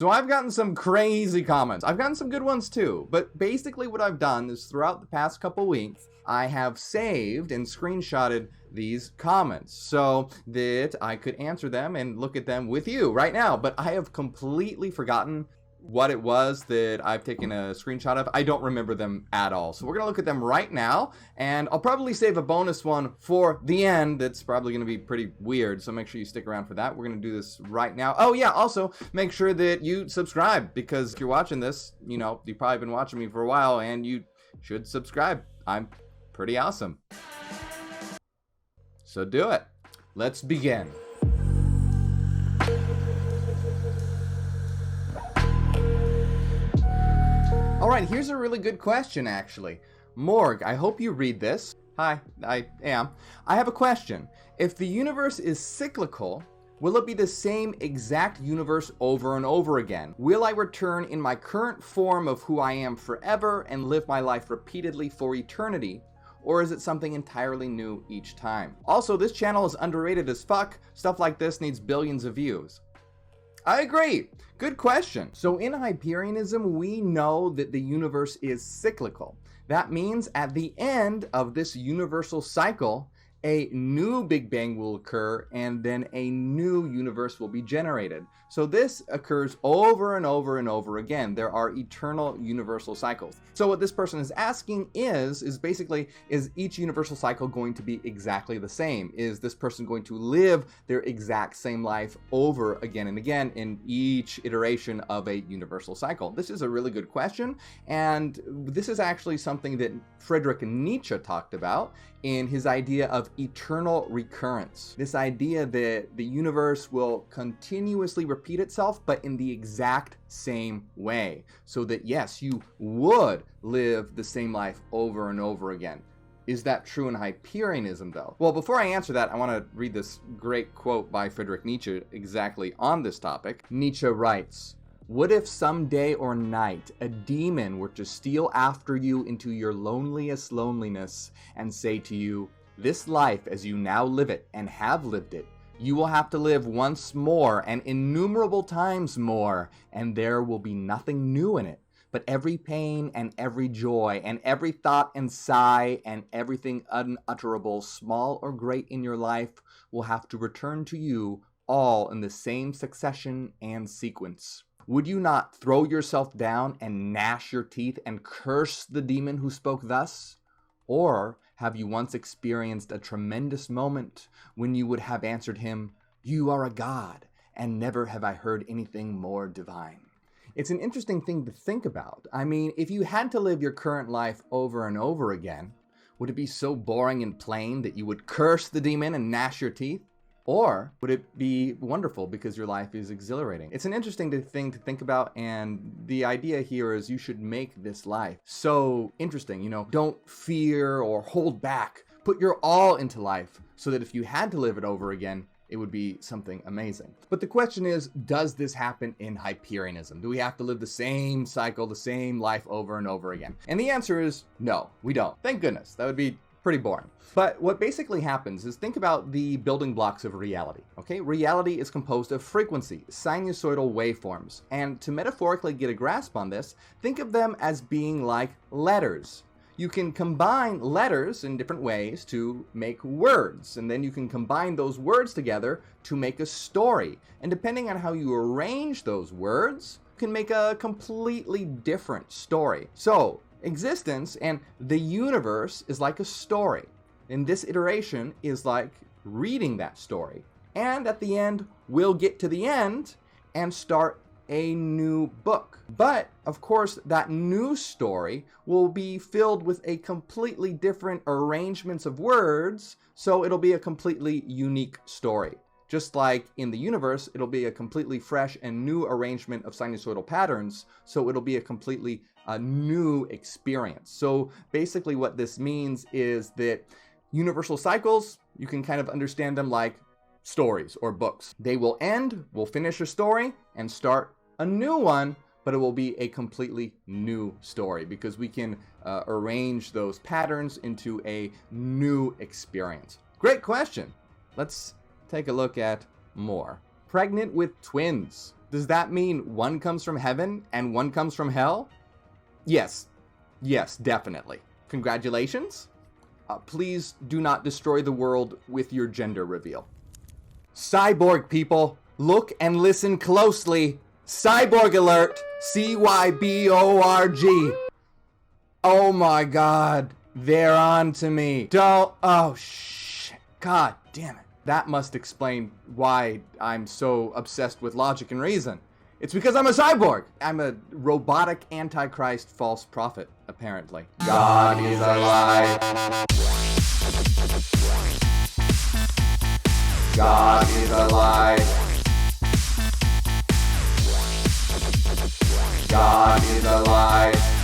So I've gotten some crazy comments. I've gotten some good ones too, but basically what I've done is throughout the past couple weeks, I have saved and screenshotted these comments so that I could answer them and look at them with you right now. But I have completely forgotten what it was that I've taken a screenshot of. I don't remember them at all. So we're gonna look at them right now, and I'll probably save a bonus one for the end that's probably gonna be pretty weird, so make sure you stick around for that. We're gonna do this right now. Oh yeah, also make sure that you subscribe, because if you're watching this, you know, you've probably been watching me for a while, and you should subscribe. I'm pretty awesome. So do it. Let's begin. All right, here's a really good question, actually. Morgue, I hope you read this. Hi, I am. I have a question. If the universe is cyclical, will it be the same exact universe over and over again? Will I return in my current form of who I am forever and live my life repeatedly for eternity? Or is it something entirely new each time? Also, this channel is underrated as fuck. Stuff like this needs billions of views. I agree. Good question. So in hyperianism, we know that the universe is cyclical. That means at the end of this universal cycle, a new Big Bang will occur and then a new universe will be generated. So this occurs over and over and over again. There are eternal universal cycles. So what this person is asking is basically, is each universal cycle going to be exactly the same? Is this person going to live their exact same life over again and again in each iteration of a universal cycle? This is a really good question, and this is actually something that Friedrich Nietzsche talked about in his idea of eternal recurrence. This idea that the universe will continuously repeat itself, but in the exact same way. So that yes, you would live the same life over and over again. Is that true in hyperianism though? Well, before I answer that, I want to read this great quote by Friedrich Nietzsche exactly on this topic. Nietzsche writes, "What if some day or night a demon were to steal after you into your loneliest loneliness and say to you, 'This life as you now live it and have lived it, you will have to live once more and innumerable times more, and there will be nothing new in it, but every pain and every joy and every thought and sigh and everything unutterable, small or great in your life, will have to return to you all in the same succession and sequence.' Would you not throw yourself down and gnash your teeth and curse the demon who spoke thus? Or have you once experienced a tremendous moment when you would have answered him, 'You are a god, and never have I heard anything more divine'?" It's an interesting thing to think about. I mean, if you had to live your current life over and over again, would it be so boring and plain that you would curse the demon and gnash your teeth? Or would it be wonderful because your life is exhilarating? It's an interesting thing to think about, and the idea here is you should make this life so interesting. You know, don't fear or hold back. Put your all into life so that if you had to live it over again, it would be something amazing. But the question is, does this happen in hyperianism? Do we have to live the same cycle, the same life over and over again? And the answer is no, we don't. Thank goodness. That would be pretty boring. But what basically happens is, think about the building blocks of reality, okay? Reality is composed of frequency, sinusoidal waveforms. And to metaphorically get a grasp on this, think of them as being like letters. You can combine letters in different ways to make words, and then you can combine those words together to make a story. And depending on how you arrange those words, you can make a completely different story. So, existence and the universe is like a story. And this iteration is like reading that story. And at the end, we'll get to the end and start a new book. But of course, that new story will be filled with a completely different arrangements of words, so it'll be a completely unique story. Just like in the universe, it'll be a completely fresh and new arrangement of sinusoidal patterns, so it'll be a completely new experience. So basically what this means is that universal cycles, you can kind of understand them like stories or books. They will end, we'll finish a story and start a new one, but it will be a completely new story because we can arrange those patterns into a new experience. Great question. Let's take a look at more. Pregnant with twins. Does that mean one comes from heaven and one comes from hell? Yes. Yes, definitely. Congratulations. Please do not destroy the world with your gender reveal. Cyborg people, look and listen closely. Cyborg alert. CYBORG. Oh my God. They're on to me. Don't. Oh, shit. God damn it. That must explain why I'm so obsessed with logic and reason. It's because I'm a cyborg. I'm a robotic antichrist false prophet, apparently. God is alive. God is alive. God is alive.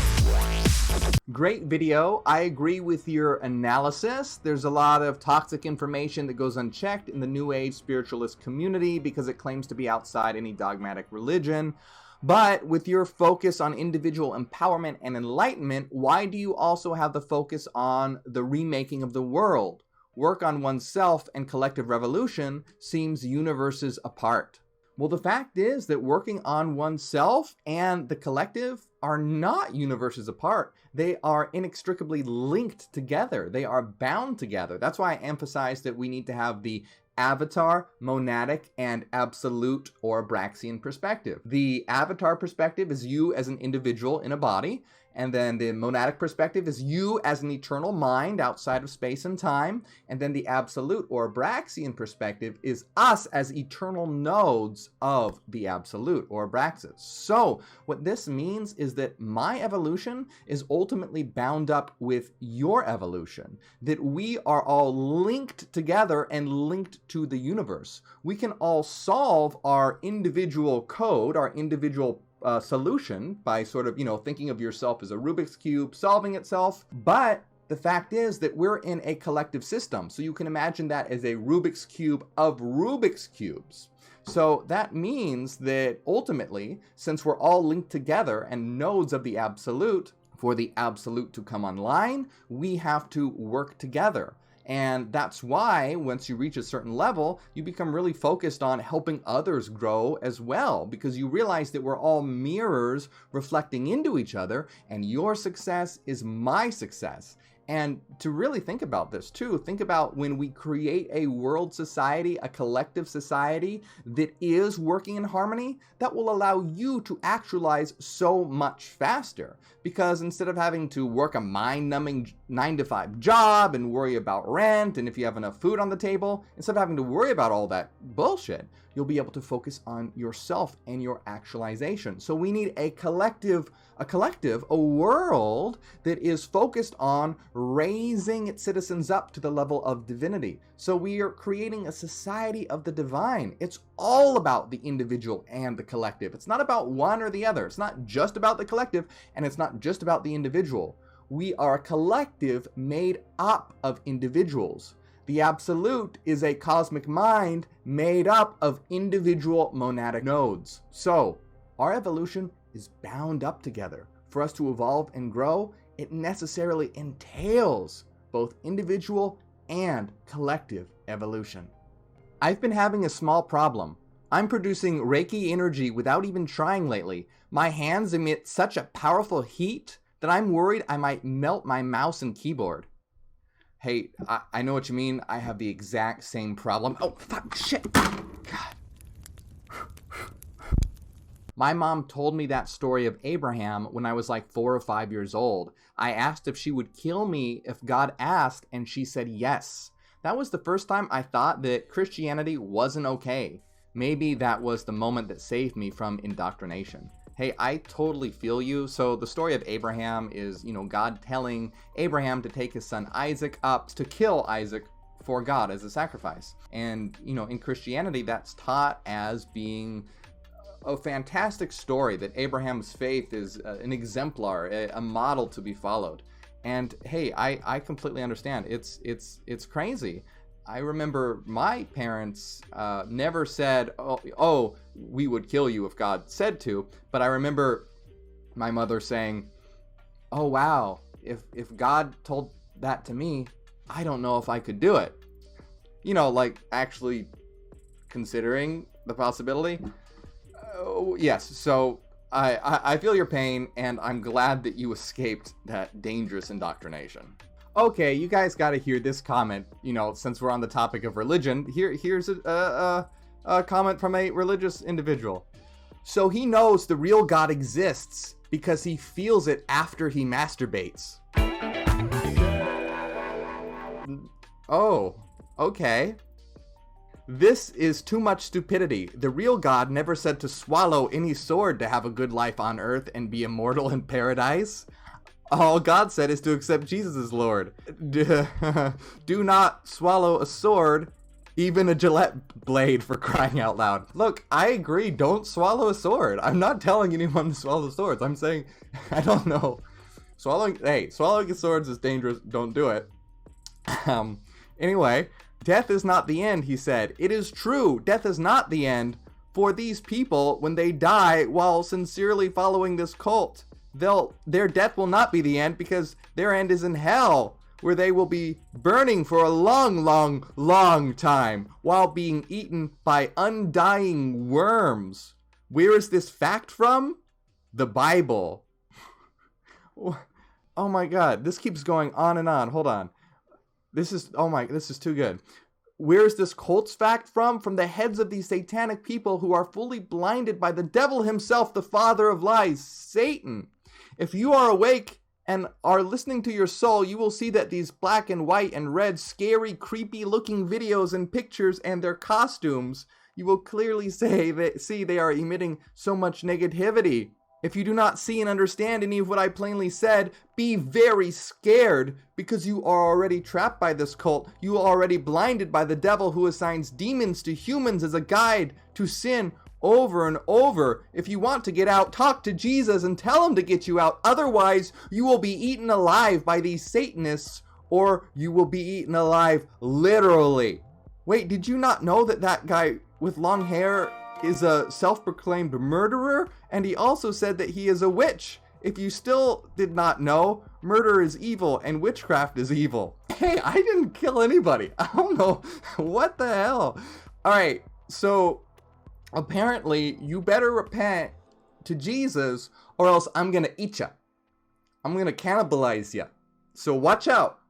Great video. I agree with your analysis. There's a lot of toxic information that goes unchecked in the New Age spiritualist community because it claims to be outside any dogmatic religion. But with your focus on individual empowerment and enlightenment, why do you also have the focus on the remaking of the world? Work on oneself and collective revolution seems universes apart. Well, the fact is that working on oneself and the collective are not universes apart. They are inextricably linked together. They are bound together. That's why I emphasize that we need to have the avatar, monadic, and absolute or Abraxian perspective. The avatar perspective is you as an individual in a body, and then the monadic perspective is you as an eternal mind outside of space and time, and then the absolute or Abraxian perspective is us as eternal nodes of the absolute or Abraxas. So what this means is that my evolution is ultimately bound up with your evolution, that we are all linked together and linked to the universe. We can all solve our individual code, our individual solution by sort of, thinking of yourself as a Rubik's Cube solving itself. But the fact is that we're in a collective system. So you can imagine that as a Rubik's Cube of Rubik's Cubes. So that means that ultimately, since we're all linked together and nodes of the absolute, for the absolute to come online, we have to work together. And that's why once you reach a certain level, you become really focused on helping others grow as well, because you realize that we're all mirrors reflecting into each other, and your success is my success. And to really think about this too, think about when we create a world society, a collective society that is working in harmony, that will allow you to actualize so much faster. Because instead of having to work a mind-numbing 9-to-5 job and worry about rent and if you have enough food on the table, instead of having to worry about all that bullshit, you'll be able to focus on yourself and your actualization. So we need a collective, a world that is focused on raising its citizens up to the level of divinity. So we are creating a society of the divine. It's all about the individual and the collective. It's not about one or the other. It's not just about the collective, and it's not just about the individual. We are a collective made up of individuals. The absolute is a cosmic mind made up of individual monadic nodes. So our evolution is bound up together. For us to evolve and grow, it necessarily entails both individual and collective evolution. I've been having a small problem. I'm producing Reiki energy without even trying lately. My hands emit such a powerful heat that I'm worried I might melt my mouse and keyboard. Hey, I know what you mean. I have the exact same problem. Oh, fuck, shit. God. My mom told me that story of Abraham when I was like 4 or 5 years old. I asked if she would kill me if God asked, and she said yes. That was the first time I thought that Christianity wasn't okay. Maybe that was the moment that saved me from indoctrination. Hey, I totally feel you. So the story of Abraham is, God telling Abraham to take his son Isaac up to kill Isaac for God as a sacrifice. And, in Christianity, that's taught as being a fantastic story, that Abraham's faith is an exemplar, a model to be followed. And hey, I completely understand. It's crazy. I remember my parents never said, oh, we would kill you if God said to, but I remember my mother saying, oh wow, if God told that to me, I don't know if I could do it. Like actually considering the possibility. Oh, yes, so I feel your pain, and I'm glad that you escaped that dangerous indoctrination. Okay, you guys gotta hear this comment, since we're on the topic of religion. Here's a comment from a religious individual. So he knows the real God exists because he feels it after he masturbates. Oh, okay. This is too much stupidity. The real God never said to swallow any sword to have a good life on earth and be immortal in paradise. All God said is to accept Jesus as Lord. Do not swallow a sword, even a Gillette blade, for crying out loud. Look, I agree, don't swallow a sword. I'm not telling anyone to swallow swords. I'm saying, I don't know. Swallowing swords is dangerous. Don't do it. Anyway, death is not the end, he said. It is true, death is not the end for these people when they die while sincerely following this cult. Their death will not be the end because their end is in hell, where they will be burning for a long, long, long time while being eaten by undying worms. Where is this fact from? The Bible. Oh my God, this keeps going on and on. Hold on. This is too good. Where is this cult's fact from? From the heads of these satanic people who are fully blinded by the devil himself, the father of lies, Satan. If you are awake and are listening to your soul, you will see that these black and white and red, scary, creepy looking videos and pictures and their costumes, you will clearly see they are emitting so much negativity. If you do not see and understand any of what I plainly said, be very scared, because you are already trapped by this cult. You are already blinded by the devil, who assigns demons to humans as a guide to sin over and over. If you want to get out, talk to Jesus and tell him to get you out. Otherwise, you will be eaten alive by these Satanists, or you will be eaten alive literally. Wait, did you not know that guy with long hair is a self-proclaimed murderer? And he also said that he is a witch. If you still did not know, murder is evil and witchcraft is evil. Hey, I didn't kill anybody. I don't know. What the hell? All right, so apparently you better repent to Jesus, or else I'm gonna eat you. I'm gonna cannibalize you. So watch out.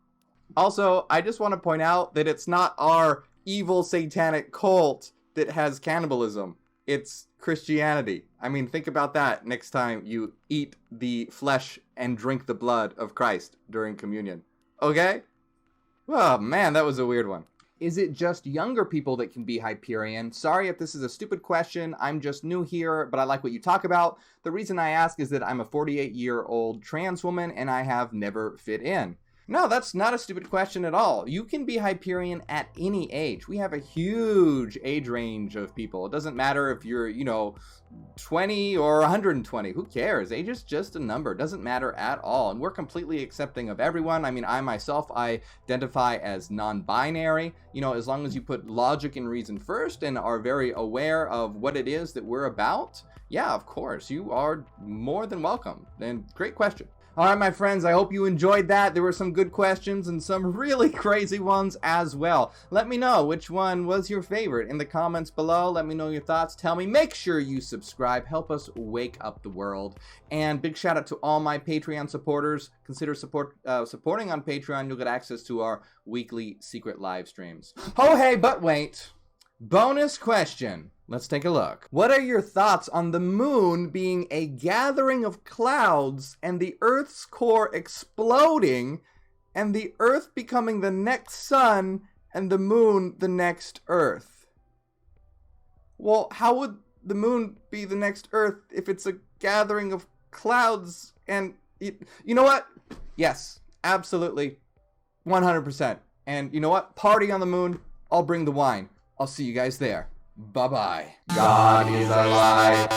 Also, I just want to point out that it's not our evil satanic cult that has cannibalism. It's Christianity. I mean, think about that next time you eat the flesh and drink the blood of Christ during communion. Okay? Oh man, that was a weird one. Is it just younger people that can be Hyperion? Sorry if this is a stupid question. I'm just new here, but I like what you talk about. The reason I ask is that I'm a 48-year-old trans woman and I have never fit in. No, that's not a stupid question at all. You can be Hyperion at any age. We have a huge age range of people. It doesn't matter if you're, 20 or 120. Who cares? Age is just a number. It doesn't matter at all. And we're completely accepting of everyone. I mean, I myself, I identify as non-binary. As long as you put logic and reason first and are very aware of what it is that we're about, yeah, of course, you are more than welcome. And great question. All right, my friends, I hope you enjoyed that. There were some good questions and some really crazy ones as well. Let me know which one was your favorite in the comments below. Let me know your thoughts. Tell me. Make sure you subscribe. Help us wake up the world. And big shout out to all my Patreon supporters. Consider supporting on Patreon. You'll get access to our weekly secret live streams. Oh, hey, but wait. Bonus question. Let's take a look. What are your thoughts on the moon being a gathering of clouds and the Earth's core exploding and the Earth becoming the next sun and the moon the next Earth? Well, how would the moon be the next Earth if it's a gathering of clouds and... You know what? Yes, absolutely. 100%. And you know what? Party on the moon. I'll bring the wine. I'll see you guys there. Bye-bye. God is alive.